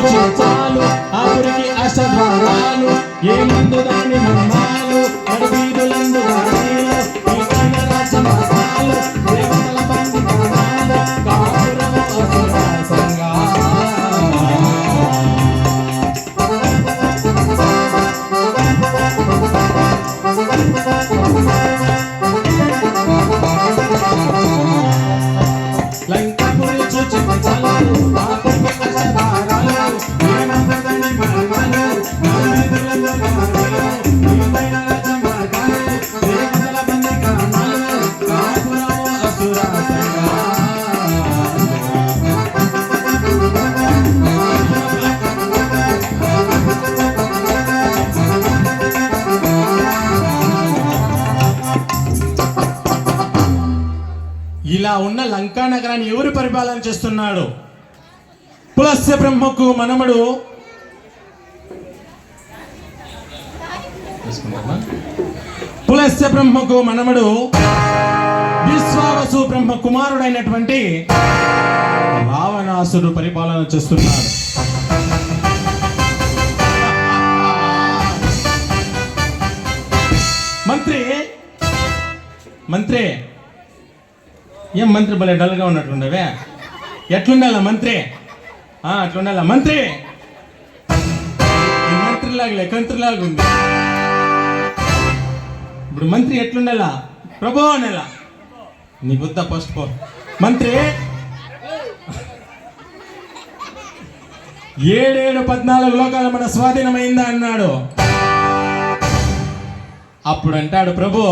చూచిన చాలు ఆఖరికి అష్టద్వారాలు ఏ ముందు దాని మర్మాలు నడివీధులందు గానీలు ఈ కన్న రాజమార్గాలు దేవతల బంది కాణాలు కాపురము అసుర సంగాలు లంకపురి చూచిన చాలు ఆఖరికి అష్టద్వారాలు ఏ ముందు దాని మర్మాలు నడివీధులందు గానీలు ఈ కన్న రాజమార్గాలు దేవతల బంది కాణాలు కాపురము అసుర సంగాలు ఇలా ఉన్న లంకా నగరాన్ని ఎవరు పరిపాలన చేస్తున్నాడు? పులస్య బ్రహ్మకు మనమడు పులస్య బ్రహ్మకు మనమడు విశ్వావసు బ్రహ్మ కుమారుడైనటువంటి రావణాసుడు పరిపాలన చేస్తున్నాడు. మంత్రి మంత్రి ఏం మంత్రి భలే డల్గా ఉన్నట్లుండవే? ఎట్లుండాల మంత్రి? అట్లుండాల మంత్రి. ఈ మంత్రిలాగలే కంత్రిలాగా ఉంది. ఇప్పుడు మంత్రి ఎట్లుండాలా? ప్రభు అనేలా. నీ బుద్ధ ఫస్ట్ పో. మంత్రి 7-14 లోకాలు మన స్వాధీనమైందా అన్నాడు. అప్పుడు అంటాడు ప్రభు,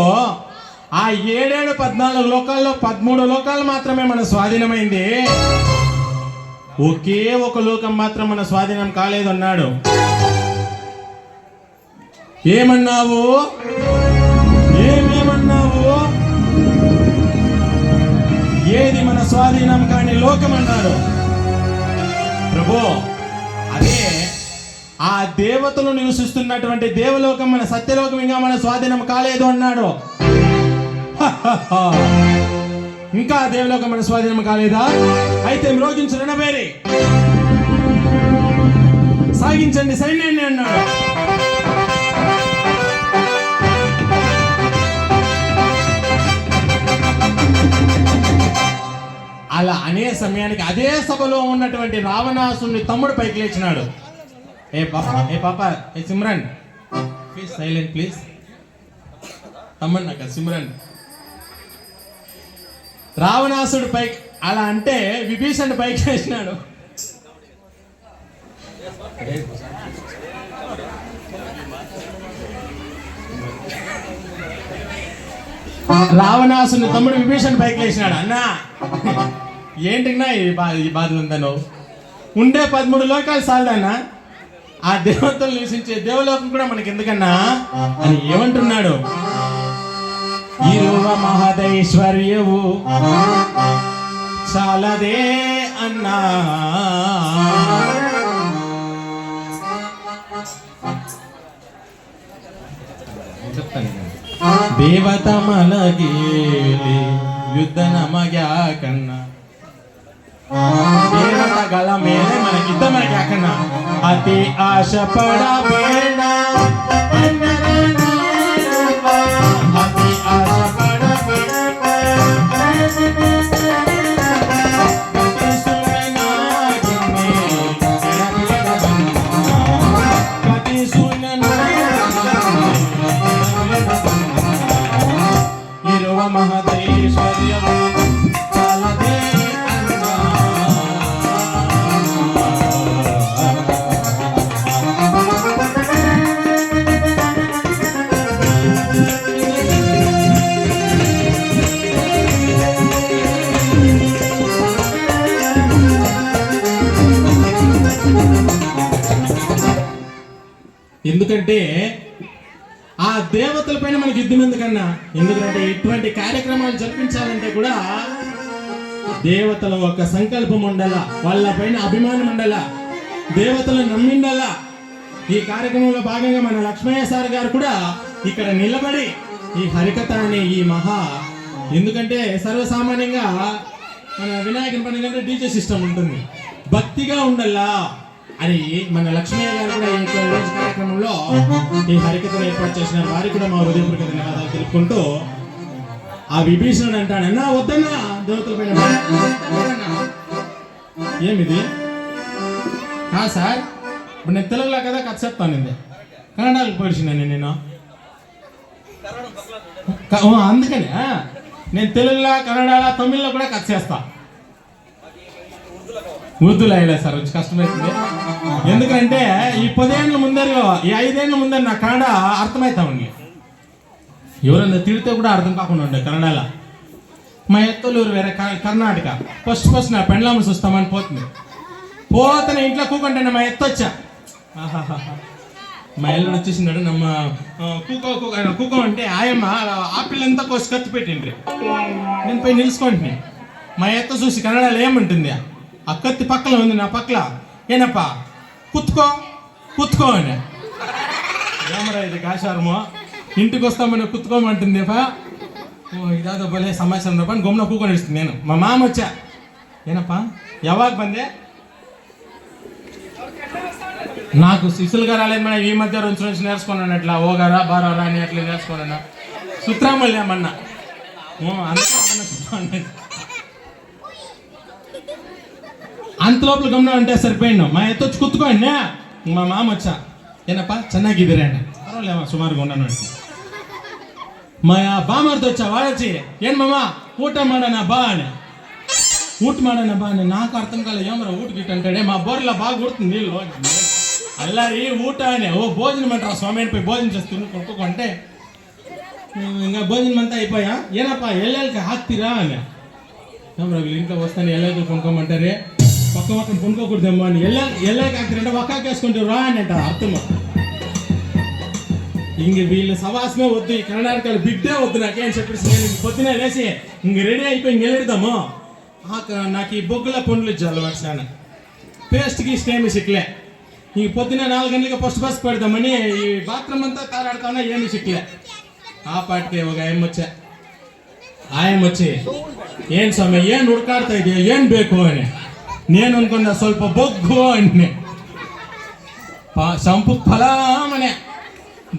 ఆ 7-14 లోకాల్లో 13 లోకాలు మాత్రమే మన స్వాధీనమైంది, ఒకే ఒక లోకం మాత్రం మన స్వాధీనం కాలేదు అన్నాడు. ఏమన్నావు? ఏమేమన్నావు? ఏది మన స్వాధీనం కాని లోకం అన్నాడు ప్రభు. అదే ఆ దేవతలు నివసిస్తున్నటువంటి దేవలోకం మన సత్యలోకం ఇంకా మన స్వాధీనం కాలేదు అన్నాడు. ఇంకా దేవలోకం మన స్వాధీనం కాలేదా? అయితే మ్రోగించు రణబేరి, సాగించండి సైన్యాన్ని అన్నాడు. అలా అనే సమయానికి అదే సభలో ఉన్నటువంటి రావణాసుని తమ్ముడు పైకి లేచినాడు. ఏ పాప ఏ సిమ్రన్ ప్లీజ్ సైలెంట్ ప్లీజ్. తమ్ముడు నాకు సిమ్రన్. రావణాసుడు పైకి అలా అంటే విభీషణుడు పైకి వేసినాడు. రావణాసుని తమ్ముడు విభీషణుడు పైకి వేసినాడు. అన్నా ఏంటిన్నా ఈ బాధలు ఉందను? ఉండే 13 లోకాలు చాలదన్నా, ఆ దేవతలు నివసించే దేవలోకం కూడా మనకి ఎందుకన్నా అని ఏమంటున్నాడు? ఇరువ మహదైశ్వర్యవు చాలదే అన్నా, దేవత మలగేలి యుద్ధ నమగ్యాకన్నా, దేవత గల మేలే మనకి యుద్ధ మనగ్యాకన్నా, అతి ఆశ పడబేడ అతి ఆశ మహదైశ్వర్యము చాలదే అన్నా. ఎందుకంటే ఆ దేవతల పైన మనకి యుద్ధం ఎందుకన్నా? ఎందుకంటే ఇటువంటి కార్యక్రమాలు జరిపించాలంటే కూడా దేవతల ఒక సంకల్పం ఉండాల, వాళ్ళ పైన అభిమానం ఉండాల, దేవతలను నమ్మిండాల. ఈ కార్యక్రమంలో భాగంగా మన లక్ష్మయ్య సార్ గారు కూడా ఇక్కడ నిలబడి ఈ హరికథ అనే ఈ ఎందుకంటే సర్వసామాన్యంగా మన వినాయకుని పండుగ అంటే డీజే సిస్టమ్ ఉంటుంది, భక్తిగా ఉండాలా. అది మన లక్ష్మయ్య గారు కూడా ఈ రోజు కార్యక్రమంలో ఈ హరికథను ఏర్పాటు చేసిన వారికి కూడా మా హృదయపూర్వక ధన్యవాదాలు తెలుపుకుంటూ ఆ విభీషణుడు అంటాడన్నా వద్దన్నా దేవతల పైన ఏమిది సార్ ఇప్పుడు నేను తెలుగులో కదా కథ చెప్తాను ఇది కన్నడకు పోయినా నేను అందుకని నేను తెలుగులో కన్నడలో తమిళ్లో కూడా కథ చేస్తా ఉర్దూలో వేయలేదు సార్ కొంచెం కష్టమవుతుంది ఎందుకంటే ఈ 10 ఏళ్ళ ముందరలో ఈ 5 ఏళ్ళ ముందర నా కన్నడ అర్థమవుతా ఉంది ఎవరన్నా తిడితే కూడా అర్థం కాకుండా ఉండే కన్నడలో మా ఎత్తలూరు వేరే కర్ణాటక ఫస్ట్ నా పెండ్లామ చూస్తామని పోతనే ఇంట్లో కూకుంటే మా ఎత్తొచ్చా మా ఎల్లుడు వచ్చేసినాడు నమ్మ కూకో అంటే ఆయమ్మ ఆపిల్ అంతా కోసి కత్తి పెట్టిండ్రి నేను పోయి నిలుచుకుంటున్నాను మా ఎత్త చూసి కన్నడలో ఏమంటుంది ఆ కత్తి పక్కన ఉంది నా పక్కల ఏనప్పా కుత్తుకో అని ఏమరా ఇది కాశారమో ఇంటికి వస్తామని కుత్తుకోమంటుంది ఓ ఇదాదో భలే సమాచారం రూపా గమ్మున కూకొని ఇస్తుంది నేను మా మామ వచ్చా ఏనప్పా యాವಾಗ ಬಂದೆ నాకు శిశులుగా రాలేదు మన ఈ మధ్య నుంచి నేర్చుకున్నాను అట్లా ఓగారా బారారా అని అట్లా నేర్చుకున్నాను సుత్రామల్లి ఏమన్నా అంత లోపల గమనం అంటే సరిపోయిండు మా ఎత్తొచ్చి కుత్తుకోండి మా మామ వచ్చా ಏನಪ್ಪ ಚೆನ್ನಾಗಿದ್ದೀರಾ ಅಣ್ಣ ಪರವಾಗಿಲ್ಲ ಸುಮಾರು ఉన్నాను అంటే మా బామర్ది వచ్చా వాడొచ్చి ఏం మామ ఊట ಮಾಡೋಣ బా అని ఊట ಮಾಡೋಣ బా అని నాకు అర్థం కాలేదు ఏమరా ఊట గిట్ అంటాడే మా బోర్లో బాగా కొడుతుంది నీళ్ళు అల్లారి ఊట అని ఓ భోజనం అంటారా స్వామి పోయి భోజనం చేస్తుంది కొనుక్కోకుంటే ఇంకా భోజనం అంతా అయిపోయా ఏనప్పా ఎల్లెలకి హాక్తిరా అని ఏమరా వీళ్ళు ఇంట్లో వస్తాను ఎల్లెలకి కొనుక్కోమంటారే పక్క కొనుక్కోకూడదేమో అని ఎల్లెలకి హాక్తిరంటే ఒక్కాకి వేసుకుంటారు రా అని అంటారు అర్థం ఇంక వీళ్ళు సవాసమే వద్దు ఈ కర్ణాటకలో బిడ్డే వద్దు నాకేం చెప్పేసి నేను పొద్దునే లేచి ఇంక రెడీ అయిపోయి ఇంక వెళ్ళిడదాము నాకు ఈ బొగ్గుల పండ్లు ఇచ్చారు వర్షాన పేస్ట్కి స్టేమి సిక్లే ఇంక పొద్దునే 4 గంటలకి బస్ పెడదామని ఈ బాత్రూమ్ అంతా తారాడుతానా ఏమి సిక్లే ఆ పాటికి ఒక ఆయన వచ్చి ఏం స్వామి ఏం ఉడకాడుతా ఇది ఏం బేకు అని నేను అనుకున్నా ಸ್ವಲ್ಪ బొగ్గు అని సంపు ఫలామనే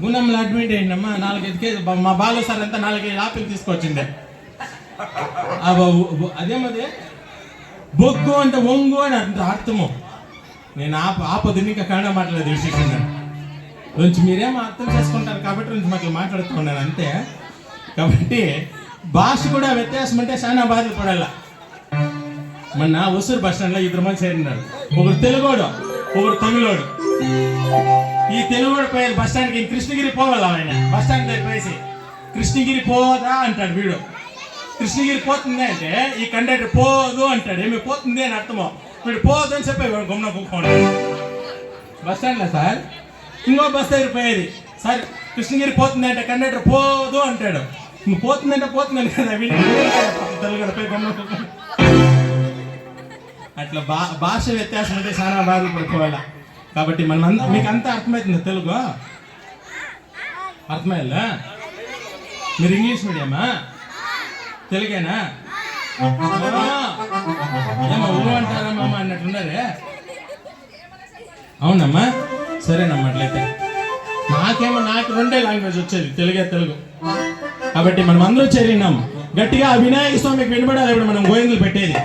గుణంలో అడ్మిట్ అయిందమ్మా 4-5 కేజీ మా బాలు సార్ అంతా 4-5 ఆపిల్ తీసుకొచ్చిండే అదేమది బొగ్గు అంటే ఒంగు అని అర్థము నేను ఆపదు ఇంకా కన్నడ మాట్లాడలేదు విశేషం కొంచెం మీరేమో అర్థం చేసుకుంటారు కాబట్టి కొంచెం అట్లా మాట్లాడుతూ ఉన్నాను అంతే కాబట్టి భాష కూడా వ్యత్యాసం అంటే చాలా బాధలు పడాల మొన్న ఒసూరు బస్ స్టాండ్లో 2 మంది చేరినారు ఒకరు తెలుగోడు ఒకరు తమిళోడు ఈ తెలుగుడు పోయే బస్ స్టాండ్కి కృష్ణగిరి పోవాలి ఆయన బస్ స్టాండ్ దగ్గర పోయేసి కృష్ణగిరి పోదా అంటాడు వీడు కృష్ణగిరి పోతుంది అంటే ఈ కండక్టర్ పోదు అంటాడు ఏమి పోతుంది అని అర్థమో వీడు పోదు అని చెప్పి గమ్మున కూర్చోండి బస్ స్టాండ్లో సార్ ఇంకో బస్ దగ్గర పోయేది సార్ కృష్ణగిరి పోతుంది అంటే కండక్టర్ పోదు అంటాడు ఇంక పోతుందంటే పోతుందని కదా వీళ్ళు తెలుగు పోయి గమ్మున కూర్చోండి అట్లా భాష వ్యత్యాసం అంటే చాలా బాధలు పడిపోవాల కాబట్టి మనం మీకు అంతా అర్థమవుతుంది తెలుగు అర్థమయ్యా మీరు ఇంగ్లీష్ మీడియమా తెలుగేనా ఏమో ఊ అంటారా మామ అన్నట్టున్నారే అవునమ్మా సరేనమ్మా అట్లయితే నాకు 2 లాంగ్వేజ్ వచ్చేది తెలుగు కాబట్టి మనం అందరూ చేరినాం గట్టిగా వినాయక స్వామికి వినబడాలి ఇప్పుడు మనం గోవిందులు పెట్టేది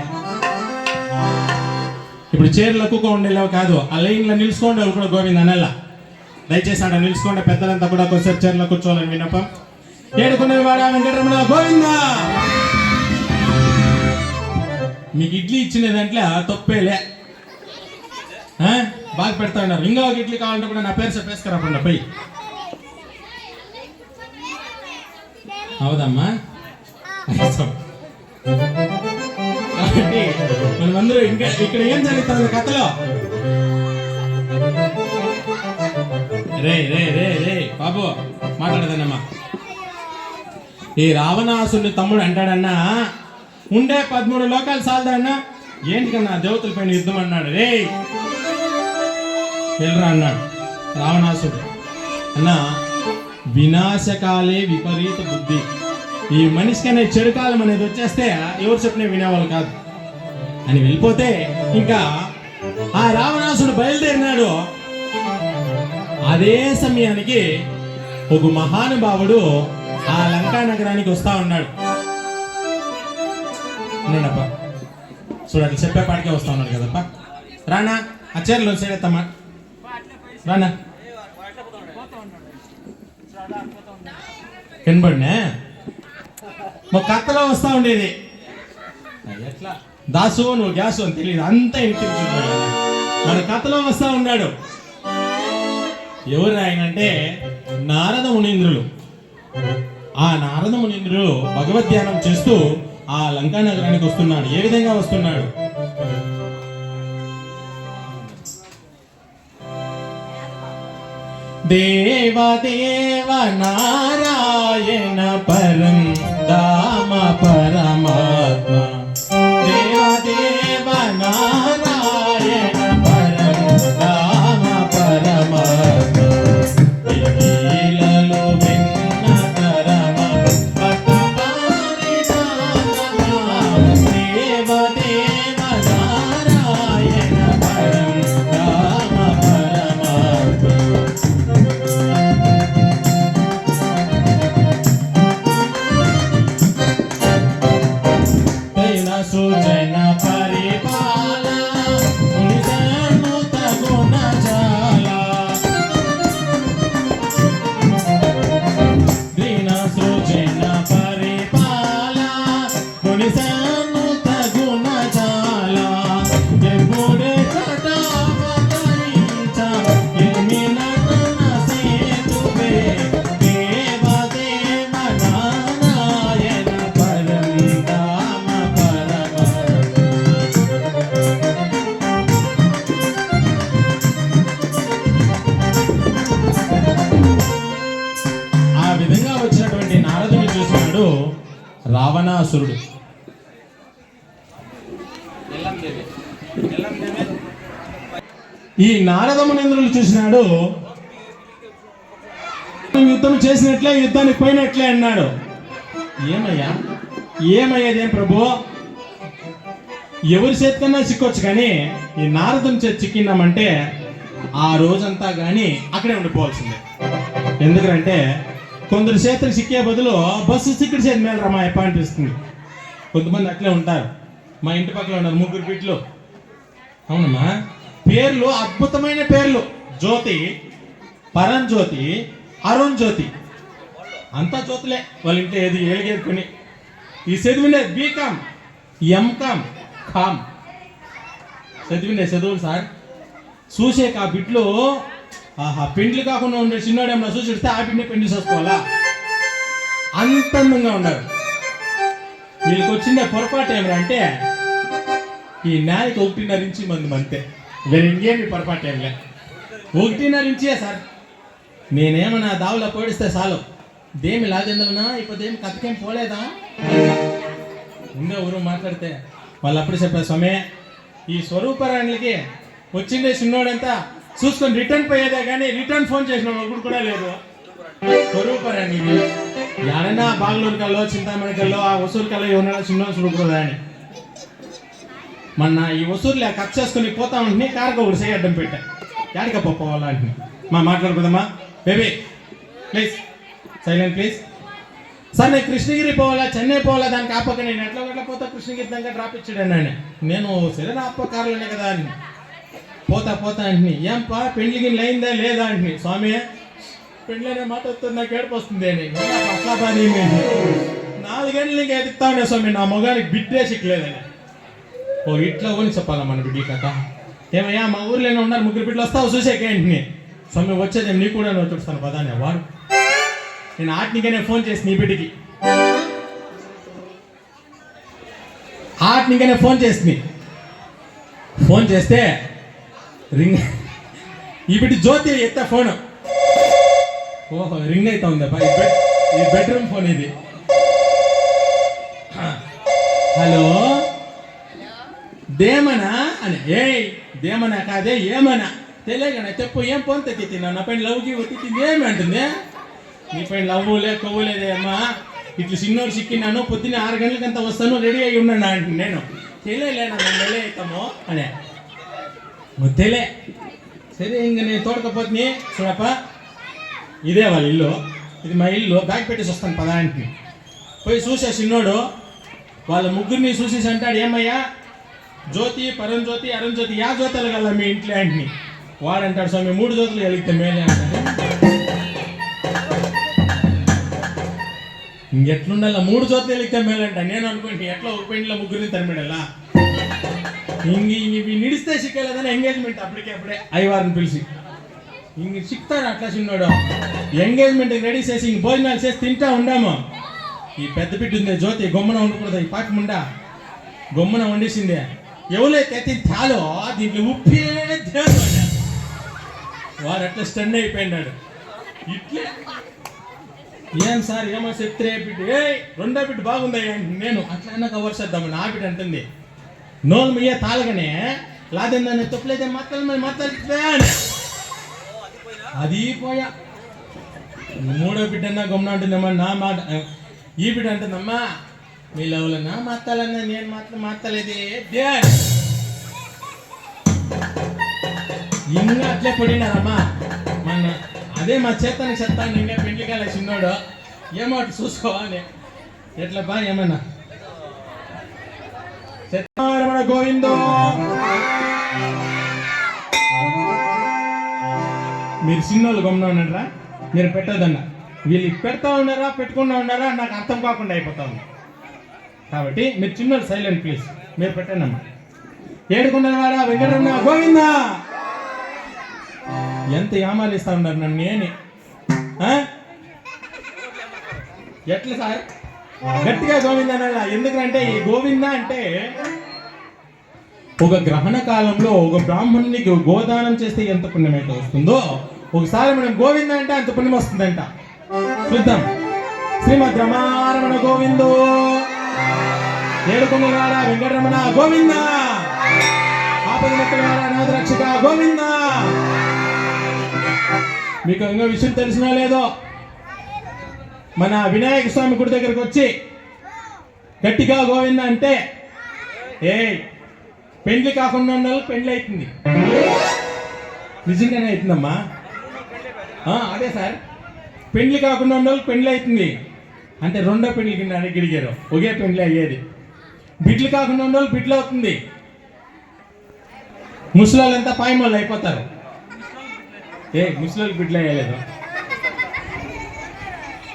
ఇప్పుడు చీరలు ఎక్కువగా ఉండేలావు కాదు ఆ లైన్లో నిలుచుకోండి వాళ్ళు కూడా గోవింద అనల్లా దయచేసి ఆడ నిలుచుకోండి పెద్దలంతా కూడా కొంచెం చీరలో కూర్చోవాలని విన్నపం ఏడుకునే వాడ వెంకటరమణ గోవింద మీకు ఇడ్లీ ఇచ్చిన దాంట్లో తప్పేలే బాగా పెడతా ఉన్నారు ఇంకా ఒక ఇడ్లీ కావాలంటే కూడా నా పేరు చెప్పేసుకురాకుండా పోయి అవుదమ్మా కాబట్టి మనమందరూ ఇంకా ఇక్కడ ఏం జరుగుతుంది కథలో రే రే రే రే బాబు మాట్లాడదన్నమ్మా ఈ రావణాసుని తమ్ముడు అంటాడన్నా ఉండే 13 లోకాలు సాలదన్నా ఏంటికన్నా దేవతల పైన యుద్ధం అన్నాడు రే వెళ్ళరా అన్నాడు రావణాసుడు అన్నా వినాశకాలే విపరీత బుద్ధి ఈ మనిషికి అనే చెడు కాలం అనేది వచ్చేస్తే ఎవరు చెప్పినా వినేవాళ్ళు కాదు అని వెళ్ళిపోతే ఇంకా ఆ రావణాసుడు బయలుదేరినాడు. అదే సమయానికి ఒక మహానుభావుడు ఆ లంకా నగరానికి వస్తా ఉన్నాడు. ఉన్నాడప్ప, చూడండి చెప్పేపాటికే వస్తా ఉన్నాడు కదప్ప. రానా ఆ చీరలో చేరేత్తమ్మా, రానా కనబడినా మా కత్తలో వస్తా ఉండేది. ఎట్లా దాసు నువ్వు గ్యాసు అని తెలియదు, అంతా ఇంటికి మన కథలో వస్తా ఉన్నాడు. ఎవరు ఆయన అంటే నారద మునీంద్రులు. ఆ నారద మునీంద్రులు భగవద్ ధ్యానం చేస్తూ ఆ లంకా నగరానికి వస్తున్నాడు. ఏ విధంగా వస్తున్నాడు? దేవదేవ నారాయణ పరం దామ పరమాత్మ, దేవదేవ నారాయణ పరం దామ పరమాత్మ, లీలలు విన్న తరమ దేవదేవ నారాయణ పరం దామ పరమాత్మ. సూచన పరిపాల మునిసన్నుత గుణజాల, దీన సృజన పరిపాల మునిసన్నుత గుణజాల, ఎప్పుడే కటావతరించ ఎమినతన సేతువే, దేవదేవ నారాయణ పరం దామ రావణాసురుడు. ఈ నారద మునీంద్రులు చూసినాడు. యుద్ధం చేసినట్లే యుద్ధానికి పోయినట్లే అన్నాడు. ఏమయ్యా ఏమయ్యేదేం ప్రభు, ఎవరి చేతికన్నా చిక్కొచ్చు, కానీ ఈ నారదుని చేతి చిక్కినామంటే ఆ రోజంతా కానీ అక్కడే ఉండిపోవాల్సిందే. ఎందుకంటే కొందరు చేతులు చిక్కే బదులు బస్సు చిక్కుడు చేతి మీద రమా ఎప్ప అనిపిస్తుంది. కొంతమంది అట్లే ఉంటారు. మా ఇంటి పక్కన ఉన్నారు 3 బిడ్లు. అవునమ్మా, పేర్లు అద్భుతమైన పేర్లు. జ్యోతి, పరంజ్యోతి, అరుణ్ జ్యోతి, అంతా జ్యోతులే వాళ్ళ ఇంట్లో. ఏది ఏలిగేరుకొని ఈ చదివిండే బీకామ్, ఎంకామ్, కామ్ చదివిండే చదువులు సార్. చూసే ఆ బిడ్లు ఆహా పెండ్లు కాకుండా ఉండే చిన్నోడేమన్నా చూసి ఇస్తే ఆ బిడ్డని పెండ్లి చేసుకోవాలా, అంత అందంగా ఉన్నారు. వీళ్ళకి వచ్చిందే పొరపాటు ఏమరంటే ఈ నేలకి 1.5 ఇంచి మంది అంతే, వేరే ఇంకేమి పొరపాటు ఏమిలే. 1.5 ఇంచే సార్. నేనేమన్నా దావులో పోడిస్తే చాలు, దేమి లాగేందులనా ఇప్పుడేమి కథకేం పోలేదా ఉండే ఊరు మాట్లాడితే వాళ్ళు అప్పుడు చెప్పారు, స్వామి ఈ స్వరూపరాణులకి వచ్చిండే చిన్నోడంతా చూసుకొని రిటర్న్ పోయేదే కానీ రిటర్న్ ఫోన్ చేసిన ఒకటి కూడా లేదు. స్వరూపరాణి ఎడైనా బాగలూరు కల్లో, చింతామణి కల్లో, ఆ ఒసూరు కల్లో ఎవరైనా చిన్న చూడకూడదా అని మొన్న ఈ ఒసూరులో కట్ చేసుకుని పోతా ఉంటే కారుకు ఒకటి చేయి అడ్డం పెట్టా. యాడిక పోవాలా అంటే మా మాట్లాడుకుందామా baby please silent please. Sir నేను కృష్ణగిరి పోవాలా, చెన్నై పోవాలా, దానికి ఆపక నేను ఎట్లా పోతా కృష్ణగిరి దాకా డ్రాప్ ఇచ్చాడు అని. నేను సరే ఆప కారులోనే కదా అని పోతా అంటుని. ఏంపా పెండ్లి గిన్నె అయిందా లేదా అంటుని. స్వామి పెండ్లనే మాట వస్తుంది, నాకు ఏడుపు వస్తుంది అని. అట్లా పని 4 గంటలు ఇంకా ఎదుగుతా ఉండే స్వామి, నా మొగానికి బిడ్డే సిక్కలేదని. ఓ ఇట్లా కొని చెప్పాలా మన బిడ్డి కథ. ఏమయ్యా మా ఊర్లోనే ఉన్నారు 3 బిడ్డలు, వస్తావు చూసేకేంటిని. స్వామి వచ్చేది నీ కూడా నువ్వు చూస్తాను పదానే వాడు. నేను ఆటనికనే ఫోన్ చేసి నీ బిడ్డకి ఫోన్ చేస్తే రింగ్, ఈ బిడ్డ జ్యోతి ఎత్త ఫోన్. ఓహో రింగ్ అవుతా ఉందప్ప, ఈ బెడ్రూమ్ ఫోన్ ఇది. హలో దేమనా అని. ఏయ్ దేమనా కాదే ఏమన్నా తెలియకనా చెప్పు, ఏం ఫోన్ తెచ్చి నా పైన లవ్కి ఒత్తింది ఏమి అంటుంది. నీ పైన లవ్వులే కొవ్వులేదే అమ్మా, ఇట్లా చిన్నోడు చిక్కినాను, పొద్దున్న 6 గంటలకంతా వస్తాను రెడీ అయ్యి ఉన్నాను అంటే నేను తెలియలేనా మేము వెళ్ళి అవుతాము అనే. వద్దేలే. సరే ఇంక నేను తోడకపోతే చూడప్ప, ఇదే వాళ్ళ ఇల్లు, ఇది మా ఇల్లు, బ్యాగ్ పెట్టేసి వస్తాను పదానికి. పోయి చూసే చిన్నోడు వాళ్ళ ముగ్గురిని చూసేసి అంటాడు, ఏమయ్యా జ్యోతి, పరంజ్యోతి, అరుణ్జ్యోతి, యా జ్యోతులు కదా మీ ఇంట్లో అంటిని. వాడంటాడు, స్వామి 3 జ్యోతులు వెలిగితే మేలే అంటాడు. ఇంకెట్లుండాల 3 జ్యోతులు వెలిగితే మేలంట. నేను అనుకోండి ఎట్లా ఒక పెండ్లో ముగ్గురిని తరిమిడలా. ఇవి నిడిస్తే సిక్కలేదని ఎంగేజ్మెంట్ అప్పుడే అయ్యవారిని పిలిచి ఇంక సిక్తారు అట్లా చిన్నోడు. ఎంగేజ్మెంట్ రెడీ చేసి ఇంక భోజనాలు చేసి తింటా ఉండాము. ఈ పెద్ద బిడ్డ ఉంది జ్యోతి, గొమ్మన ఉండకూడదు, ఈ పాకి ముండా గొమ్మన వండేసిందే. ఎవరైతే తాలో దీంట్లో ఉప్పే వాడు అట్లా స్టన్ అయిపోయినాడు. ఇట్లే ఏం సార్ ఏమో చెప్తే బిడ్డ, రెండో బిడ్డ బాగుందయ్యా. నేను అట్లా కవర్ చేద్దాము. నా బిడ్డ అంటుంది, నోలు మీయ తాళగానే లాదని తొప్పలేదే మాట్లాడితే అది పోయా. 3వ బిడ్డన్నా గమ్మున ఉంటుందమ్మా. నా మాట ఈ బిడ్డ అంటుందమ్మా, మీ లవ్లన్నా మాట్లాడన్నా, నేను మాత్రం మాట్లాడలేదే. ఇంకా అట్లే పడినారమ్మా. మన అదే మా చేతానికి చెప్తాను, ఇంకా పెళ్లి కాలే చిన్నోడు, ఏమో అటు చూసుకోవాలి. ఎట్లా బా ఏమన్నా చెప్తారమణ గోవిందో. మీరు చిన్నోళ్ళు గమ్మున ఉన్నారా, మీరు పెట్టదన్నా. వీళ్ళు పెడతా ఉన్నారా పెట్టుకున్నా ఉన్నారా నాకు అర్థం కాకుండా అయిపోతా ఉంది. కాబట్టి మీరు చిన్నోళ్ళు సైలెంట్ ప్లీజ్, మీరు పెట్టండి అమ్మా. ఏడుకున్నవాడా వెంకటరమణ గోవిందా. ఎంత యామాలిస్తా ఉన్నారు నన్ను. నేనే ఎట్లా సార్ గట్టిగా గోవింద అనాలా? ఎందుకంటే ఈ గోవింద అంటే ఒక గ్రహణ కాలంలో ఒక బ్రాహ్మణునికి గోదానం చేస్తే ఎంత పుణ్యం అయితే వస్తుందో, ఒకసారి మనం గోవింద అంటే అంత పుణ్యం వస్తుందంట. చూద్దాం. శ్రీమద్ రమారమణ గోవిందో, ఏడుకొండలవాడ వెంకటరమణ గోవింద, ఆపదముక్తవాడ అనాథరక్షక గోవింద. మీకు ఇంకో విషయం తెలిసినా లేదో, మన వినాయక స్వామి గుడి దగ్గరకు వచ్చి గట్టిగా గోవింద అంటే పెండ్లి కాకుండా ఉన్న వాళ్ళకి పెండ్లి అవుతుంది. నిజంగానే అవుతుందమ్మా. అదే సార్, పెండ్లి కాకుండా ఉన్న వాళ్ళకి పెండ్లి అవుతుంది అంటే రెండో పెండ్లి కింద అడిగిడిగారు, ఒకే పెండ్లి అయ్యేది. బిడ్లు కాకుండా ఉన్న వాళ్ళు బిడ్లు అవుతుంది. ముసలాళ్ళంతా పాయమోళ్ళు అయిపోతారు. ముసలాళ్ళకి బిడ్లు అయ్యలేదు.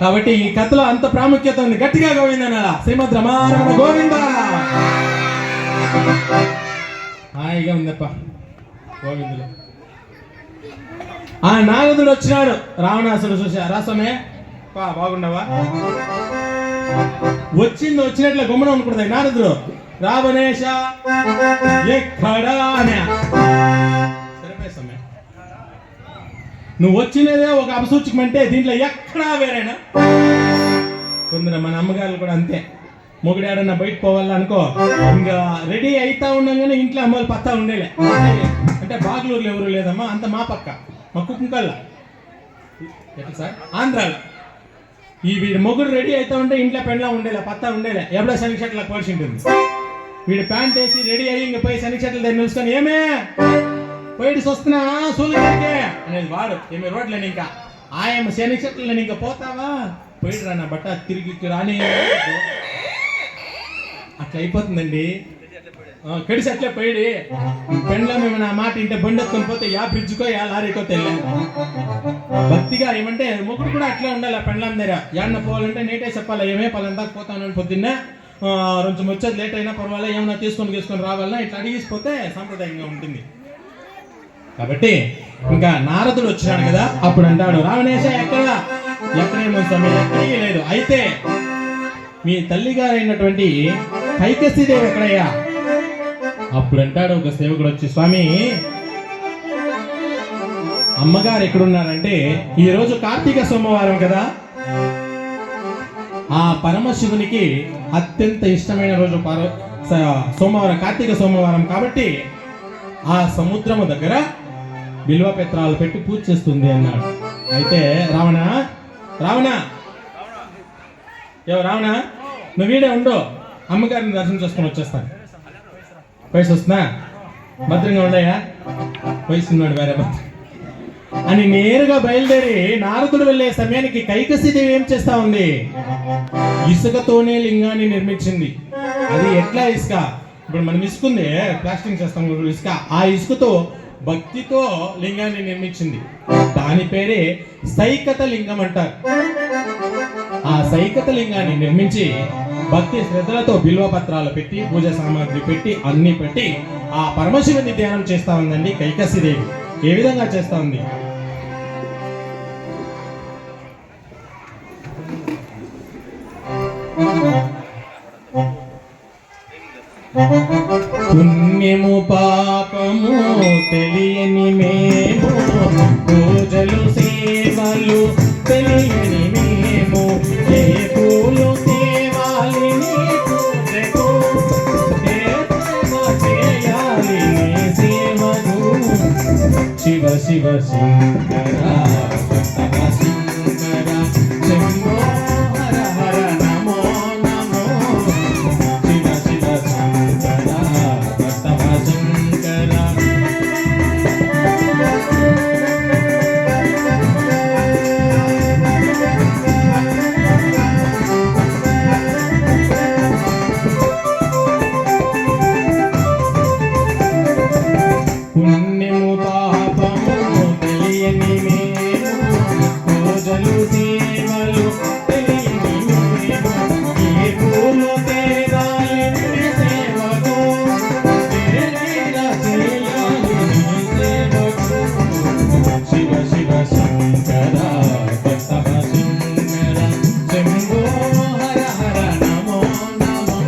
కాబట్టి ఈ కథలో అంత ప్రాముఖ్యత ఉంది. గట్టిగా గోవిందనాలా? శ్రీమద్ రమారమణ గోవింద. హాయిగా ఉందప్ప గోవిందులు. ఆ నారదుడు వచ్చినాడు, రావణాసుడు చూసా. రాసమే బాగున్నావా? వచ్చినట్లే గమ్మున ఉండకూడదు. నారదుడు రావణేశ ఎక్కడా అనే సరిపోయి, నువ్వు వచ్చినదే ఒక అపసూచకం అంటే దీంట్లో ఎక్కడా వేరేనా? కొందరు మన అమ్మగారు కూడా అంతే. మొగుడాడన్నా బయట పోవాలనుకో, ఇంకా రెడీ అవుతా ఉండగానే ఇంట్లో అమ్మలు పత్తా ఉండేలే. అంటే బాగ్లూరులో ఎవరు లేదమ్మా, అంత మా పక్క మా కుక్కల్లా. ఎట్లా సార్ ఆంధ్రాలో ఈ వీడి మొగుడు రెడీ అవుతా ఉంటే ఇంట్లో పెండ్లా ఉండేలే, పత్తా ఉండేలే. ఎప్పుడో శని చెట్లకు పోల్చి ఉంటుంది. వీడు ప్యాంట్ వేసి రెడీ అయ్యి ఇంక పోయి శని చెట్ల దగ్గర నిలుచుకొని, ఏమే పోయి వస్తున్నా సూళ్ళకే అనేది వాడు. ఏమి రోడ్లని ఇంకా ఆయమ్మ శని చెట్లని ఇంకా పోతావా, పోయిడు రా నా బట్ట తిరిగి రాని. అట్లా అయిపోతుందండి. కడిసి అట్లే పోయిడి పెండ్లో మేము నా మాట ఇంటే బండి ఎత్తుకొని పోతే యా బ్రిడ్జ్కో యా లారీకో తెలియదు. భక్తిగా ఏమంటే మొగుడు కూడా అట్లే ఉండాలి. ఆ పెండ్లం దగ్గర ఏమన్నా పోవాలంటే నేటే చెప్పాలి, ఏమే పలంతా పోతాను పొద్దున్నే కొంచెం వచ్చేది లేట్ అయినా పర్వాలేదు, ఏమన్నా తీసుకొని రావాలన్నా ఇట్లా అడిగిసిపోతే సాంప్రదాయంగా ఉంటుంది. కాబట్టి ఇంకా నారదుడు వచ్చినాడు కదా, అప్పుడు అంటాడు, రావణేశ ఎక్కడేమో సమయం ఎక్కడికి లేదు. అయితే మీ తల్లిగారైనటువంటి కైకసీదేవి ఎక్కడయ్యా? అప్పుడు అంటాడు ఒక సేవకుడు వచ్చి, స్వామి అమ్మగారు ఎక్కడున్నారంటే, ఈరోజు కార్తీక సోమవారం కదా, ఆ పరమశివునికి అత్యంత ఇష్టమైన రోజు సోమవారం, కార్తీక సోమవారం కాబట్టి ఆ సముద్రము దగ్గర బిల్వ పత్రాలు పెట్టి పూజ చేస్తుంది అన్నాడు. అయితే రావణ నువ్వు వీడే ఉండు, అమ్మగారిని దర్శనం చేసుకొని వచ్చేస్తాను. వయసు వస్తున్నా భద్రంగా ఉండయా? వయసున్నాడు వేరే భర్త అని నేరుగా బయలుదేరి నారదుడు వెళ్ళే సమయానికి కైకసీదేవి ఏం చేస్తా ఉంది? ఇసుకతోనే లింగాన్ని నిర్మించింది. అది ఎట్లా ఇసుక? ఇప్పుడు మనం ఇసుకుంది ప్లాస్టింగ్ చేస్తాం ఇసుక, ఆ ఇసుకతో భక్తితో లింగాన్ని నిర్మించింది. దాని పేరే సైకత లింగం అంటారు. ఆ సైకత లింగాన్ని నిర్మించి భక్తి శ్రద్ధలతో బిల్వ పత్రాలు పెట్టి పూజ సామాగ్రి పెట్టి అన్ని పెట్టి ఆ పరమశివుని ధ్యానం చేస్తా ఉందండి కైకసీదేవి. ఏ విధంగా చేస్తా ఉంది? పుణ్యము పాపము తెలియని మేము, పూజలు సేవలు తెలియని మేము, ఏ పూలు తేవాలి నీ పూజకు, ఏ పూజ చేయాలి నీ సేవకు. శివ శివ శంకర భక్త శంకర శంభో హర హర నమో నమో. శివ శివ శంకర భక్త శంకర. పుణ్యము పాపము తెలియని మేము, పూజలు సేవలు తెలియని మేము, ఏ పూలు తేవాలి నీ సేవకు, ఏ లీల చేయాలి నీ సేవకు. శివ శివ శంకర భక్త శంకర శంభో హర హర నమో నమో.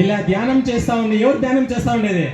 ఇలా ధ్యానం చేస్తా ఉంది. ఎవరు ధ్యానం చేస్తా ఉండేది?